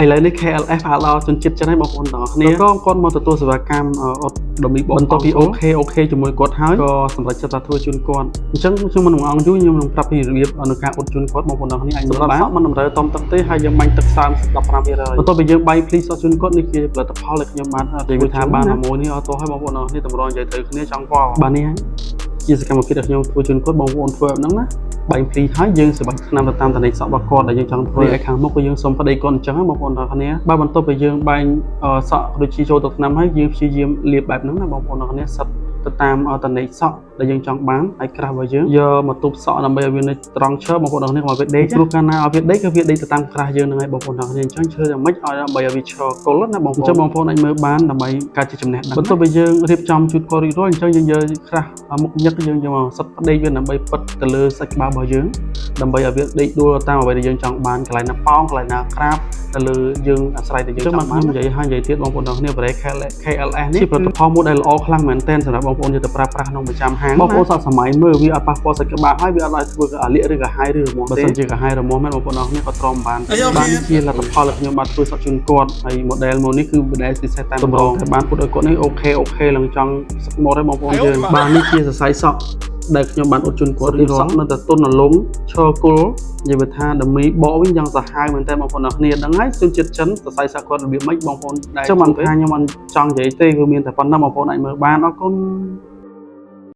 ឥឡូវនេះ KLF ផ្អាកដល់ជនជាតិចិនហើយបងប្អូនទាំងអស់គ្នាក៏គាត់មកទទួលសេវាកម្មអត់ដំណីបងបន្ទាប់ពីអូខេជាមួយគាត់ហើយក៏សម្រាប់ចិត្តថាធ្វើជូនគាត់អញ្ចឹងខ្ញុំមិនអង្គយូរខ្ញុំនឹងប្រាប់ពីរបៀបនៅការអត់ជូនគាត់បងប្អូនទាំងអស់គ្នាអាចសម្រាប់សក់មិនតម្រូវតំទឹកទេហើយយើងបាញ់ទឹកសើម 15% បន្ទាប់ពីយើងបាញ់ភ្លីសក់ជូនគាត់នេះជាផលិតផលដែលខ្ញុំបាននិយាយថាបានមួយនេះអត់ទោះឲ្យបងប្អូនទាំងអស់គ្នាតម្រូវនិយាយទៅគ្នាចង់វល់បាទនេះជាសកម្មភាពដែលខ្ញុំធ្វើជូនគាត់បងប្អូនធ្វើបែបហ្នឹងណាបាញ់ភ្លីហើយយើងសម្រាប់ឆ្នាំទៅតាមតន័យសក់របស់គាត់ដែលយើងចង់ធ្វើឲ្យខាងមុខក៏យើងសុំប្តីគាត់អញ្ចឹងបងប្អូនទាំងអស់គ្នាបាទបន្ទាប់ពីយើងបាញ់សក់ដូចជាចូលទៅឆ្នាំហើយយើងព្យាយាមលាបបែបហ្នឹងណាបងប្អូនទាំងអស់គ្នាសិតទៅតាមតន័យសក់ដែលយើងចង់បានហើយក្រាស់របស់យើងយកមកទប់សក់ដើម្បីឲ្យវានៅត្រង់ឈើបងប្អូនទាំងអស់គ្នាមកវាដេកព្រោះកាលណាឲ្យវាដេកគឺវាដេកទៅតាមក្រាស់យើងហ្នឹងហើយបងប្អូនទាំងអស់គ្នាអញ្ចឹងឈើយ៉ាងម៉េចឲ្យដើម្បីឲ្យវាឈរគល់ណាបងប្អូនអញ្ចឹងបងប្អូនអាចមើលបានដើម្បីការជាចំណេះដឹងបន្ទាប់ពីយើងរៀបចំជូតគាត់រួចរាល់អញ្ចឹងយើងយកក្រាស់មុខញឹកយើងយកមកសិតផ្ដេកវាដើម្បីពិតទៅលើសាច់ក្បាលរបស់យើងដើម្បីឲ្យវាដេកដួលតាមអ្វីដែលយើងចង់បានកន្លែងណាប៉ោងកន្លែងណាក្រាបទៅលើយើងអាស្រ័យទៅយើងចង់បាននិយាយហើយនិយាយទៀតបងប្អូនទាំងអស់គ្នាប្រេ KLS នេះជាផលិតផលមួយដែលល្អខ្លាំងមែនទែនសម្រាប់បងប្អូនយកទៅប្រើប្រាស់ក្នុងប្រចាំហាងបងប្អូនសក់សម័យមើលវាអត់ប៉ះពាល់សាច់ក្បាលហើយវាអត់ឲ្យធ្វើអាលាកឬកាហាយឬរមាស់ទេបើសិនជាកាហាយរមាស់មែនបងប្អូនទាំងអស់គ្នាក៏ទ្រាំបានជាលទ្ធផលដែលខ្ញុំបានធ្វើសក់ជូនគាត់ហើយ model មួយនេះគឺ model ពិសេសតែម្ដងតែបានពុតឲ្យគាត់នេះអូខេឡើងចង់សឹកមកហើយបងប្អូនយើងបាទនេះជាសរសៃសក់ដែលខ្ញុំបានអត់ជូនគាត់រៀបសក់នៅតែទុនរលុងឈរគល់និយាយថាដមីបកវិញយ៉ាងសាហាវមែនតើបងប្អូនទាំងគ្នាដឹងហើយជនជាតិចិនសរសៃសក់គាត់របៀបម៉េចបងប្អូនដែលចាំបានថាខ្ញុំបានចង់និយាយទេគឺមានតែប៉ុណ្ណឹងបងប្អូនអាចមើលបានអរគុណ